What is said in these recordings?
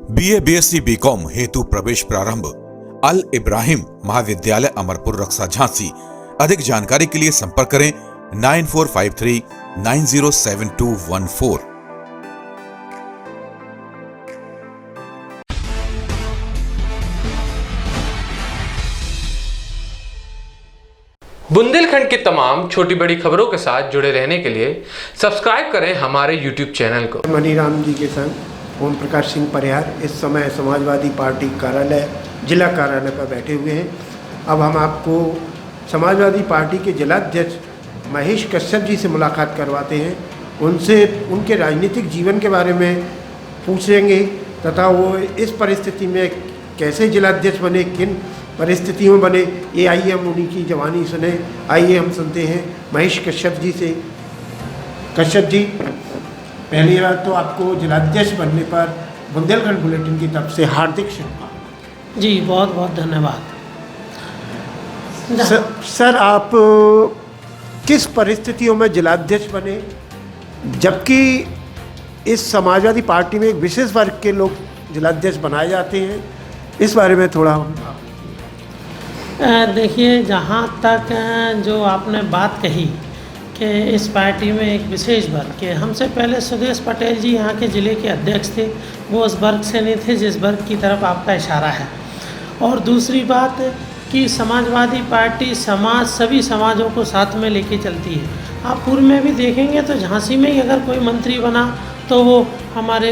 BA BSc BCom हेतु प्रवेश प्रारंभ अल इब्राहिम महाविद्यालय अमरपुर रक्षा झांसी। अधिक जानकारी के लिए संपर्क करें 9453907214। बुंदेलखंड की तमाम छोटी बड़ी खबरों के साथ जुड़े रहने के लिए सब्सक्राइब करें हमारे YouTube चैनल को। मनीराम जी के संग ओम प्रकाश सिंह परिहार इस समय समाजवादी पार्टी कार्यालय जिला कार्यालय पर बैठे हुए हैं। अब हम आपको समाजवादी पार्टी के जिलाध्यक्ष महेश कश्यप जी से मुलाकात करवाते हैं। उनसे उनके राजनीतिक जीवन के बारे में पूछेंगे तथा वो इस परिस्थिति में कैसे जिलाध्यक्ष बने, किन परिस्थितियों में बने, ये आइए हम उन्हीं की जवानी सुने। आइए हम सुनते हैं महेश कश्यप जी से। कश्यप जी, पहली बात तो आपको जिलाध्यक्ष बनने पर बुंदेलखंड बुलेटिन की तरफ से हार्दिक शुभकामनाएं। जी बहुत बहुत धन्यवाद। सर, आप किस परिस्थितियों में जिलाध्यक्ष बने, जबकि इस समाजवादी पार्टी में एक विशेष वर्ग के लोग जिलाध्यक्ष बनाए जाते हैं, इस बारे में थोड़ा देखिए, जहाँ तक जो आपने बात कही कि इस पार्टी में एक विशेष वर्ग के, हमसे पहले सुदेश पटेल जी यहाँ के ज़िले के अध्यक्ष थे, वो उस वर्ग से नहीं थे जिस वर्ग की तरफ आपका इशारा है। और दूसरी बात कि समाजवादी पार्टी सभी समाजों को साथ में लेके चलती है। आप पूर्व में भी देखेंगे तो झांसी में ही अगर कोई मंत्री बना तो वो हमारे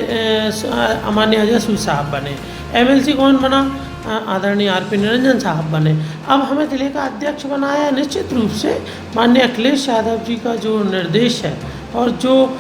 माननीय अजय सूद साहब बने, MLC कौन बना, आदरणीय RP निरंजन साहब बने। अब हमें जिले का अध्यक्ष बनाया, निश्चित रूप से माननीय अखिलेश यादव जी का जो निर्देश है और जो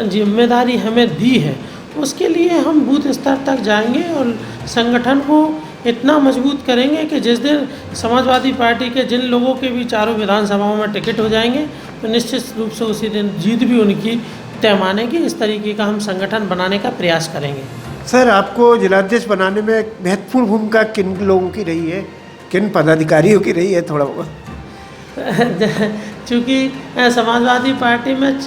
जिम्मेदारी हमें दी है, उसके लिए हम बूथ स्तर तक जाएंगे और संगठन को इतना मजबूत करेंगे कि जिस दिन समाजवादी पार्टी के जिन लोगों के भी चारों विधानसभाओं में टिकट हो जाएंगे तो निश्चित रूप से उसी दिन जीत भी उनकी तय मानेगी। इस तरीके का हम संगठन बनाने का प्रयास करेंगे। सर, आपको जिलाध्यक्ष बनाने में महत्वपूर्ण भूमिका किन लोगों की रही है, किन पदाधिकारियों की रही है, थोड़ा बहुत? चूँकि समाजवादी पार्टी में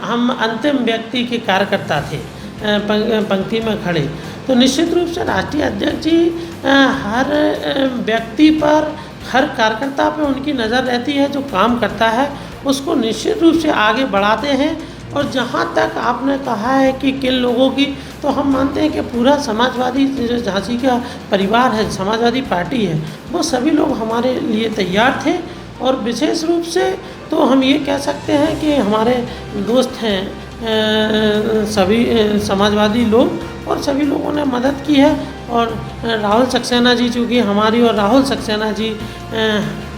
हम अंतिम व्यक्ति के कार्यकर्ता थे, पंक्ति में खड़े, तो निश्चित रूप से राष्ट्रीय अध्यक्ष जी हर व्यक्ति पर, हर कार्यकर्ता पर उनकी नज़र रहती है। जो काम करता है उसको निश्चित रूप से आगे बढ़ाते हैं। और जहाँ तक आपने कहा है कि किन लोगों की, तो हम मानते हैं कि पूरा समाजवादी जो झांसी का परिवार है, समाजवादी पार्टी है, वो सभी लोग हमारे लिए तैयार थे। और विशेष रूप से तो हम ये कह सकते हैं कि हमारे दोस्त हैं सभी समाजवादी लोग, और सभी लोगों ने मदद की है। और राहुल सक्सेना जी, चूँकि हमारी और राहुल सक्सेना जी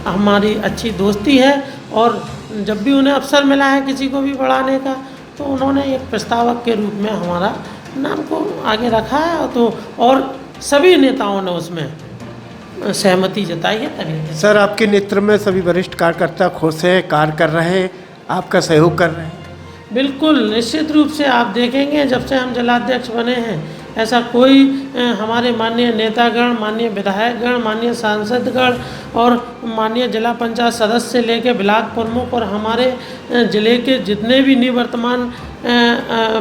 हमारी अच्छी दोस्ती है, और जब भी उन्हें अवसर मिला है किसी को भी बढ़ाने का, तो उन्होंने एक प्रस्तावक के रूप में हमारा नाम को आगे रखा है। तो और सभी नेताओं ने उसमें सहमति जताई है। तभी सर, आपके नेतृत्व में सभी वरिष्ठ कार्यकर्ता खुश हैं, कार्य कर रहे हैं, आपका सहयोग कर रहे हैं? बिल्कुल, निश्चित रूप से आप देखेंगे जब से हम जिलाध्यक्ष बने हैं, ऐसा कोई हमारे माननीय नेतागण, माननीय विधायकगण, माननीय सांसदगण और माननीय जिला पंचायत सदस्य से लेकर ब्लॉक प्रमुख और हमारे ज़िले के जितने भी निवर्तमान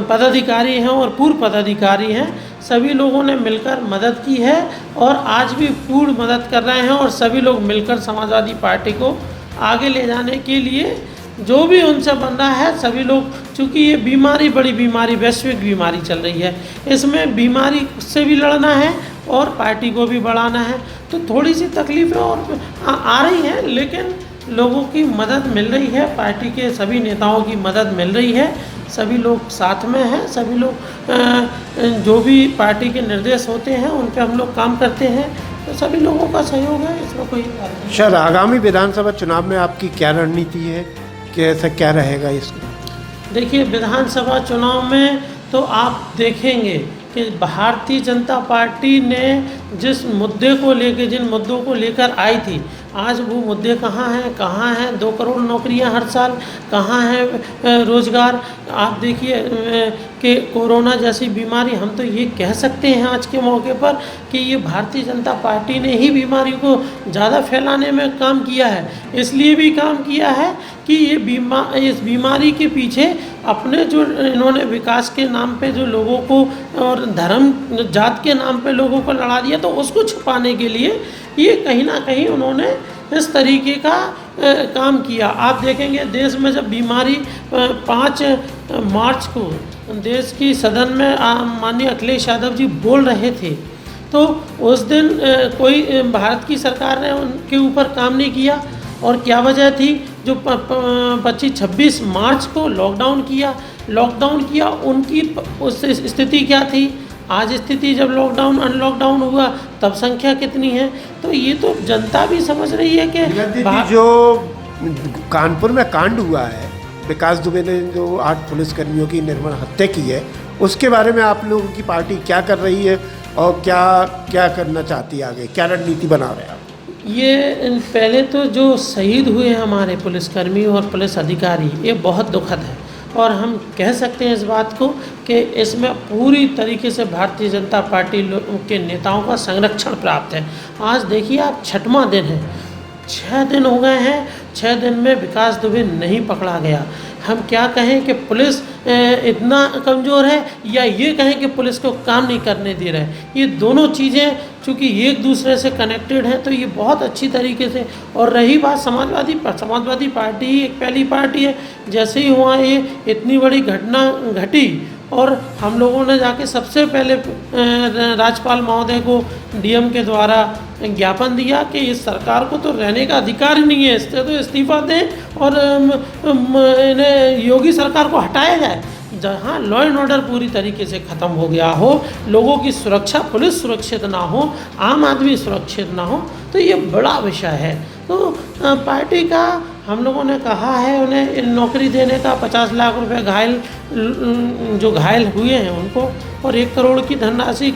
पदाधिकारी हैं और पूर्व पदाधिकारी हैं, सभी लोगों ने मिलकर मदद की है और आज भी पूर्ण मदद कर रहे हैं। और सभी लोग मिलकर समाजवादी पार्टी को आगे ले जाने के लिए जो भी उनसे बन रहा है, सभी लोग, चूँकि ये बीमारी बड़ी बीमारी, वैश्विक बीमारी चल रही है, इसमें बीमारी से भी लड़ना है और पार्टी को भी बढ़ाना है। तो थोड़ी सी तकलीफ़ें और आ रही हैं, लेकिन लोगों की मदद मिल रही है, पार्टी के सभी नेताओं की मदद मिल रही है, सभी लोग साथ में हैं, सभी लोग जो भी पार्टी के निर्देश होते हैं उन पर हम लोग काम करते हैं, तो सभी लोगों का सहयोग है, इसमें कोई बात नहीं। सर, आगामी विधानसभा चुनाव में आपकी क्या रणनीति है, कैसा क्या रहेगा इसको? देखिए, विधानसभा चुनाव में तो आप देखेंगे कि भारतीय जनता पार्टी ने जिस मुद्दे को लेकर, जिन मुद्दों को लेकर आई थी, आज वो मुद्दे कहाँ हैं 2 करोड़ नौकरियां हर साल, कहाँ है रोज़गार। आप देखिए कि कोरोना जैसी बीमारी, हम तो ये कह सकते हैं आज के मौके पर कि ये भारतीय जनता पार्टी ने ही बीमारी को ज़्यादा फैलाने में काम किया है। इसलिए भी काम किया है कि इस बीमारी के पीछे अपने जो इन्होंने विकास के नाम पे जो लोगों को और धर्म जात के नाम पे लोगों को लड़ा दिया, तो उसको छुपाने के लिए ये कहीं ना कहीं उन्होंने इस तरीके का काम किया। आप देखेंगे देश में जब बीमारी 5 मार्च को देश की सदन में माननीय अखिलेश यादव जी बोल रहे थे, तो उस दिन कोई भारत की सरकार ने उनके ऊपर काम नहीं किया। और क्या वजह थी? जो 25-26 मार्च को लॉकडाउन किया, उनकी उस स्थिति क्या थी? आज स्थिति जब लॉकडाउन अनलॉकडाउन हुआ तब संख्या कितनी है? तो ये तो जनता भी समझ रही है कि जो कानपुर में कांड हुआ है, विकास दुबे ने जो 8 पुलिसकर्मियों की निर्मम हत्या की है, उसके बारे में आप लोगों की पार्टी क्या कर रही है और क्या करना चाहती है आगे, क्या रणनीति बना रहे हैं आप? ये पहले तो जो शहीद हुए हैं हमारे पुलिसकर्मी और पुलिस अधिकारी, ये बहुत दुखद है और हम कह सकते हैं इस बात को कि इसमें पूरी तरीके से भारतीय जनता पार्टी के नेताओं का संरक्षण प्राप्त है। आज देखिए आप, 6वां दिन है, 6 दिन हो गए हैं, 6 दिन में विकास दुबे नहीं पकड़ा गया। हम क्या कहें कि पुलिस इतना कमज़ोर है, या ये कहें कि पुलिस को काम नहीं करने दे रहे हैं? ये दोनों चीज़ें चूँकि एक दूसरे से कनेक्टेड हैं, तो ये बहुत अच्छी तरीके से। और रही बात समाजवादी पार्टी ही एक पहली पार्टी है, जैसे ही हुआ ये इतनी बड़ी घटना घटी और हम लोगों ने जाके सबसे पहले राज्यपाल महोदय को डीएम के द्वारा ज्ञापन दिया कि इस सरकार को तो रहने का अधिकार ही नहीं है, इससे तो इस्तीफा दें और इन्हें योगी सरकार को हटाया जाए। जहाँ लॉ एंड ऑर्डर पूरी तरीके से ख़त्म हो गया हो, लोगों की सुरक्षा, पुलिस सुरक्षित ना हो, आम आदमी सुरक्षित ना हो, तो ये बड़ा विषय है। तो पार्टी का हम लोगों ने कहा है उन्हें नौकरी देने का, 50 लाख रुपए जो घायल हुए हैं उनको, और 1 करोड़ की धनराशि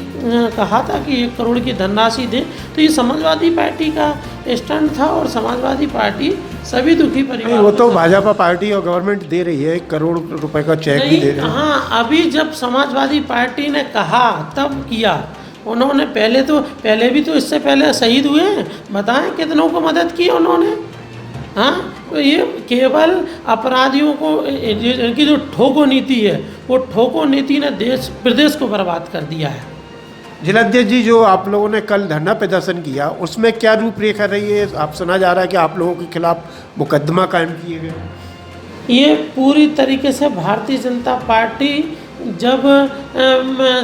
कहा था कि 1 करोड़ की धनराशि दें। तो ये समाजवादी पार्टी का स्टैंड था और समाजवादी पार्टी सभी दुखी परिवार। वो तो भाजपा पार्टी और गवर्नमेंट दे रही है, 1 करोड़ रुपए का चेक भी दे रही है। हाँ, अभी जब समाजवादी पार्टी ने कहा तब किया उन्होंने। पहले भी तो इससे पहले शहीद हुए हैं, बताएं कितनों को मदद की उन्होंने। हाँ, तो ये केवल अपराधियों को, इनकी जो ठोको नीति है, वो ठोको नीति ने देश प्रदेश को बर्बाद कर दिया है। जिलाध्यक्ष जी, जो आप लोगों ने कल धरना प्रदर्शन किया, उसमें क्या रूपरेखा रही है? आप सुना जा रहा है कि आप लोगों के खिलाफ मुकदमा कायम किए गए। ये पूरी तरीके से भारतीय जनता पार्टी जब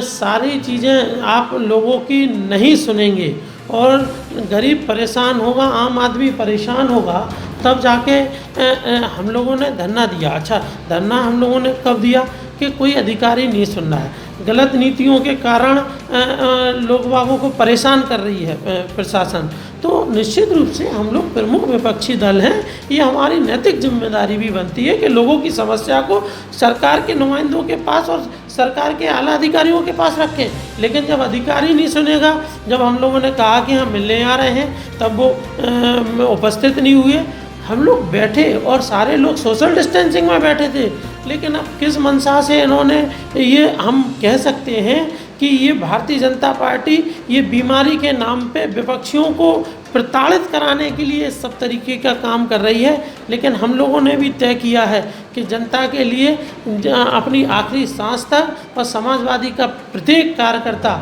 सारी चीज़ें आप लोगों की नहीं सुनेंगे और गरीब परेशान होगा, आम आदमी परेशान होगा, तब जाके हम लोगों ने धरना दिया। अच्छा, धरना हम लोगों ने कब दिया कि कोई अधिकारी नहीं सुन रहा है, गलत नीतियों के कारण लोग बागों को परेशान कर रही है प्रशासन। तो निश्चित रूप से हम लोग प्रमुख विपक्षी दल हैं, ये हमारी नैतिक जिम्मेदारी भी बनती है कि लोगों की समस्या को सरकार के नुमाइंदों के पास और सरकार के आला अधिकारियों के पास रखें। लेकिन जब अधिकारी नहीं सुनेगा, जब हम लोगों ने कहा कि हम मिलने आ रहे हैं, तब वो उपस्थित नहीं हुए। हम लोग बैठे और सारे लोग सोशल डिस्टेंसिंग में बैठे थे, लेकिन अब किस मंशा से इन्होंने, ये हम कह सकते हैं कि ये भारतीय जनता पार्टी ये बीमारी के नाम पे विपक्षियों को प्रताड़ित कराने के लिए सब तरीके का काम कर रही है। लेकिन हम लोगों ने भी तय किया है कि जनता के लिए अपनी आखिरी सांस तक, और समाजवादी का प्रत्येक कार्यकर्ता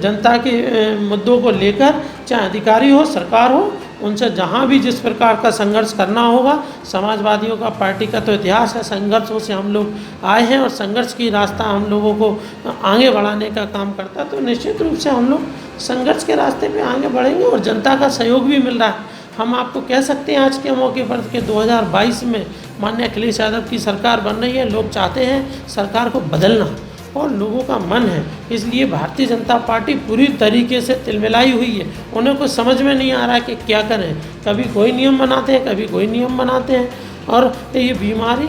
जनता के मुद्दों को लेकर, चाहे अधिकारी हो, सरकार हो, उनसे जहाँ भी जिस प्रकार का संघर्ष करना होगा। समाजवादियों का पार्टी का तो इतिहास है, संघर्षों से हम लोग आए हैं और संघर्ष की रास्ता हम लोगों को आगे बढ़ाने का काम करता है। तो निश्चित रूप से हम लोग संघर्ष के रास्ते पे आगे बढ़ेंगे और जनता का सहयोग भी मिल रहा है। हम आपको कह सकते हैं आज के मौके पर कि 2022 में माननीय अखिलेश यादव की सरकार बन रही है। लोग चाहते हैं सरकार को बदलना और लोगों का मन है, इसलिए भारतीय जनता पार्टी पूरी तरीके से तिलमिलाई हुई है। उन्हें कुछ समझ में नहीं आ रहा है कि क्या करें, कभी कोई नियम बनाते हैं, कभी कोई नियम बनाते हैं। और ये बीमारी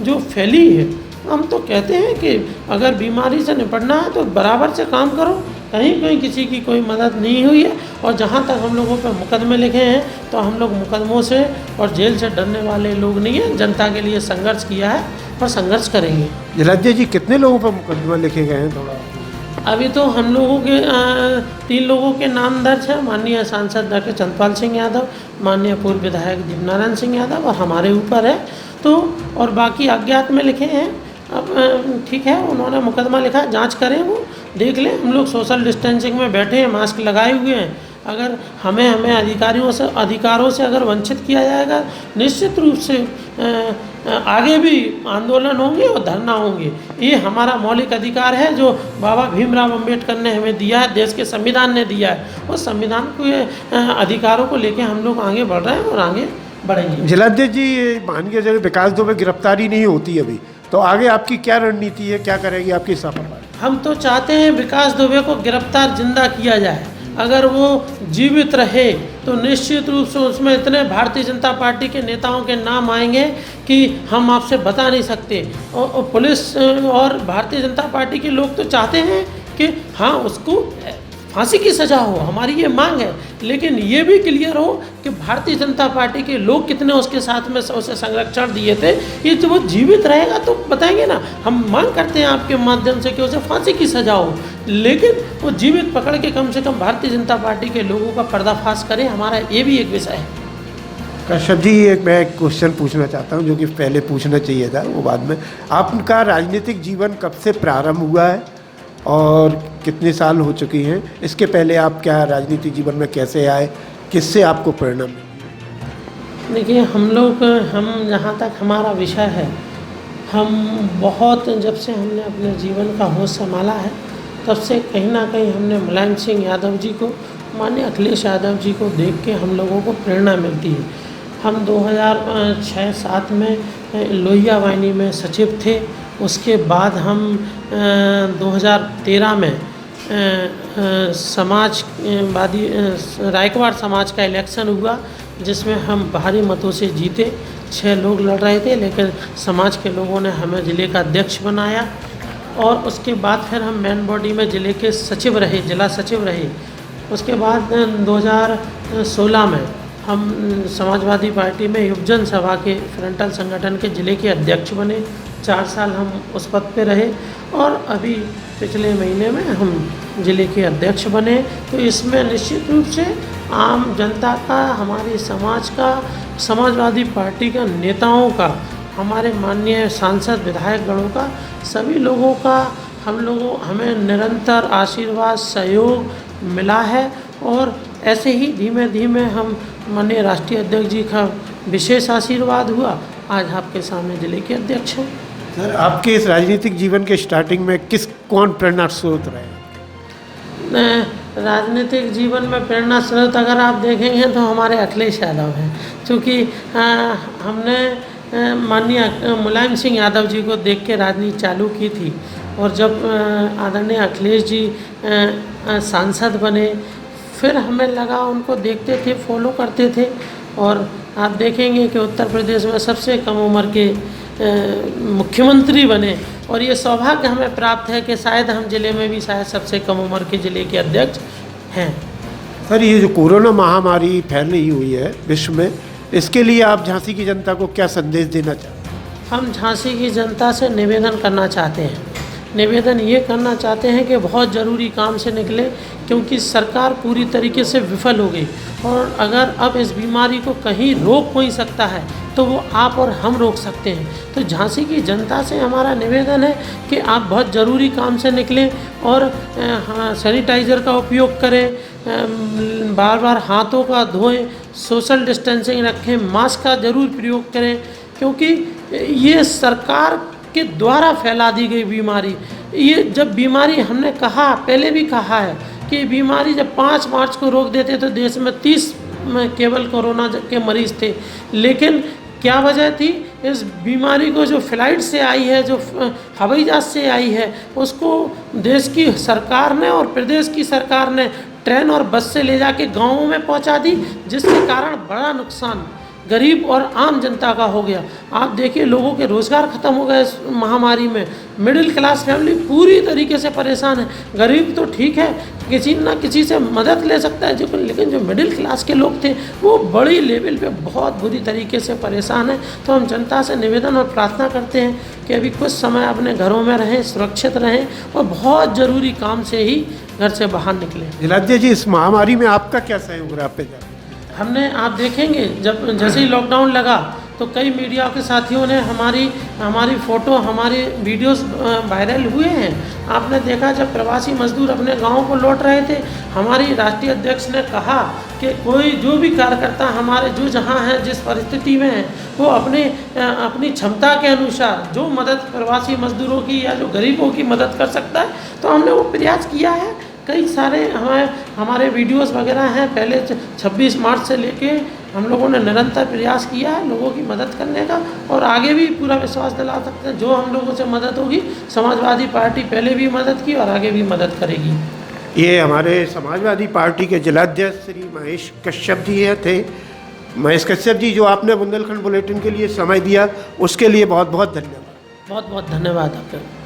जो फैली है, हम तो कहते हैं कि अगर बीमारी से निपटना है तो बराबर से काम करो, कहीं किसी की कोई मदद नहीं हुई है। और जहाँ तक हम लोगों पर मुकदमे लिखे हैं तो हम लोग मुकदमों से और जेल से डरने वाले लोग नहीं हैं। जनता के लिए संघर्ष किया है और संघर्ष करेंगे। जलाध्याय जी, कितने लोगों पर मुकदमा लिखे गए हैं? थोड़ा अभी तो हम लोगों के 3 लोगों के नाम दर्ज है। माननीय सांसद डॉक्टर चंद्रपाल सिंह यादव, माननीय पूर्व विधायक दीपनारायण सिंह यादव और हमारे ऊपर है। तो और बाकी अज्ञात में लिखे हैं। अब ठीक है, उन्होंने मुकदमा लिखा, जांच करें, वो देख लें। हम लोग सोशल डिस्टेंसिंग में बैठे हैं, मास्क लगाए हुए हैं। अगर हमें अधिकारों से अगर वंचित किया जाएगा, निश्चित रूप से आगे भी आंदोलन होंगे और धरना होंगे। ये हमारा मौलिक अधिकार है जो बाबा भीमराव अंबेडकर ने हमें दिया है, देश के संविधान ने दिया है। और संविधान के अधिकारों को लेकर हम लोग आगे बढ़ रहे हैं और आगे बढ़ेंगे। जलाध्याय जी, मान के चलिए विकास दुबे गिरफ्तारी नहीं होती अभी, तो आगे आपकी क्या रणनीति है, क्या करेगी आपकी सपा पार्टी? हम तो चाहते हैं विकास दुबे को गिरफ्तार जिंदा किया जाए। अगर वो जीवित रहे तो निश्चित रूप से उसमें इतने भारतीय जनता पार्टी के नेताओं के नाम आएंगे कि हम आपसे बता नहीं सकते। और पुलिस और भारतीय जनता पार्टी के लोग तो चाहते हैं कि हाँ, उसको फांसी की सज़ा हो, हमारी ये मांग है। लेकिन ये भी क्लियर हो कि भारतीय जनता पार्टी के लोग कितने उसके साथ में उसे संरक्षण दिए थे। ये जब वो जीवित रहेगा तो बताएंगे ना। हम मांग करते हैं आपके माध्यम से कि उसे फांसी की सज़ा हो, लेकिन वो जीवित पकड़ के कम से कम भारतीय जनता पार्टी के लोगों का पर्दाफाश करें। हमारा ये भी एक विषय है। कश्यप जी, मैं एक क्वेश्चन पूछना चाहता हूँ जो कि पहले पूछना चाहिए था, वो बाद में। आपका राजनीतिक जीवन कब से प्रारंभ हुआ है और कितने साल हो चुकी हैं? इसके पहले आप क्या राजनीतिक जीवन में कैसे आए, किससे आपको प्रेरणा मिली? देखिए, हम जहाँ तक हमारा विषय है, हम बहुत जब से हमने अपने जीवन का होश संभाला है तब से कहीं ना कहीं हमने मुलायम सिंह यादव जी को, माननीय अखिलेश यादव जी को देख के हम लोगों को प्रेरणा मिलती है। हम 2006-07 में लोहिया वाहिनी में सचिव थे। उसके बाद हम 2013 में समाजवादी रायकवाड़ समाज का इलेक्शन हुआ, जिसमें हम भारी मतों से जीते। 6 लोग लड़ रहे थे, लेकिन समाज के लोगों ने हमें ज़िले का अध्यक्ष बनाया। और उसके बाद फिर हम मेन बॉडी में ज़िले के सचिव रहे, जिला सचिव रहे। उसके बाद 2016 में हम समाजवादी पार्टी में युवजन सभा के फ्रंटल संगठन के ज़िले के अध्यक्ष बने। 4 साल हम उस पद पे रहे और अभी पिछले महीने में हम ज़िले के अध्यक्ष बने। तो इसमें निश्चित रूप से आम जनता का, हमारे समाज का, समाजवादी पार्टी का नेताओं का, हमारे माननीय सांसद विधायक गणों का, सभी लोगों का हमें निरंतर आशीर्वाद सहयोग मिला है। और ऐसे ही धीमे धीमे हम माननीय राष्ट्रीय अध्यक्ष जी का विशेष आशीर्वाद हुआ, आज आपके सामने ज़िले के अध्यक्ष हैं। सर, आपके इस राजनीतिक जीवन के स्टार्टिंग में कौन प्रेरणा स्रोत रहे? राजनीतिक जीवन में प्रेरणा स्रोत अगर आप देखेंगे तो हमारे अखिलेश यादव हैं, क्योंकि हमने माननीय मुलायम सिंह यादव जी को देख के राजनीति चालू की थी। और जब आदरणीय अखिलेश जी सांसद बने, फिर हमें लगा, उनको देखते थे, फॉलो करते थे। और आप देखेंगे कि उत्तर प्रदेश में सबसे कम उम्र के मुख्यमंत्री बने। और ये सौभाग्य हमें प्राप्त है कि शायद हम ज़िले में भी शायद सबसे कम उम्र के ज़िले के अध्यक्ष हैं। सर, ये जो कोरोना महामारी फैल रही हुई है विश्व में, इसके लिए आप झांसी की जनता को क्या संदेश देना चाहते हैं? हम झांसी की जनता से निवेदन करना चाहते हैं। निवेदन ये करना चाहते हैं कि बहुत ज़रूरी काम से निकले, क्योंकि सरकार पूरी तरीके से विफल हो गई। और अगर अब इस बीमारी को कहीं रोक कोई सकता है तो वो आप और हम रोक सकते हैं। तो झांसी की जनता से हमारा निवेदन है कि आप बहुत ज़रूरी काम से निकलें और सैनिटाइज़र का उपयोग करें, बार बार हाथों का धोएं, सोशल डिस्टेंसिंग रखें, मास्क का ज़रूर प्रयोग करें, क्योंकि ये सरकार के द्वारा फैला दी गई बीमारी। ये जब बीमारी, हमने कहा, पहले भी कहा है कि बीमारी जब 5 मार्च को रोक देते तो देश में 30 में केवल कोरोना के मरीज़ थे। लेकिन क्या वजह थी? इस बीमारी को जो फ्लाइट से आई है, जो हवाई जहाज़ से आई है, उसको देश की सरकार ने और प्रदेश की सरकार ने ट्रेन और बस से ले जाके गाँवों में पहुंचा दी, जिसके कारण बड़ा नुकसान गरीब और आम जनता का हो गया। आप देखिए लोगों के रोज़गार ख़त्म हो गए इस महामारी में। मिडिल क्लास फैमिली पूरी तरीके से परेशान है। गरीब तो ठीक है, किसी ना किसी से मदद ले सकता है, जो लेकिन जो मिडिल क्लास के लोग थे वो बड़ी लेवल पे बहुत बुरी तरीके से परेशान हैं। तो हम जनता से निवेदन और प्रार्थना करते हैं कि अभी कुछ समय अपने घरों में रहें, सुरक्षित रहें और बहुत ज़रूरी काम से ही घर से बाहर निकलें। जिलाध्यक्ष जी, इस महामारी में आपका क्या सहयोग रहा पे? हमने, आप देखेंगे जब जैसे ही लॉकडाउन लगा तो कई मीडिया के साथियों ने हमारी फ़ोटो, हमारी वीडियोस वायरल हुए हैं। आपने देखा जब प्रवासी मजदूर अपने गाँव को लौट रहे थे, हमारी राष्ट्रीय अध्यक्ष ने कहा कि कोई जो भी कार्यकर्ता हमारे जो जहाँ हैं, जिस परिस्थिति में हैं, वो अपनी क्षमता के अनुसार जो मदद प्रवासी मजदूरों की या जो गरीबों की मदद कर सकता है, तो हमने वो प्रयास किया है। कई सारे हमारे वीडियोस वगैरह हैं। पहले 26 मार्च से लेके हम लोगों ने निरंतर प्रयास किया है लोगों की मदद करने का, और आगे भी पूरा विश्वास दिला सकते हैं जो हम लोगों से मदद होगी, समाजवादी पार्टी पहले भी मदद की और आगे भी मदद करेगी। ये हमारे समाजवादी पार्टी के जिलाध्यक्ष श्री महेश कश्यप जी थे। महेश कश्यप जी, जो आपने बुंदेलखंड बुलेटिन के लिए समय दिया उसके लिए बहुत बहुत धन्यवाद। बहुत बहुत धन्यवाद आपका।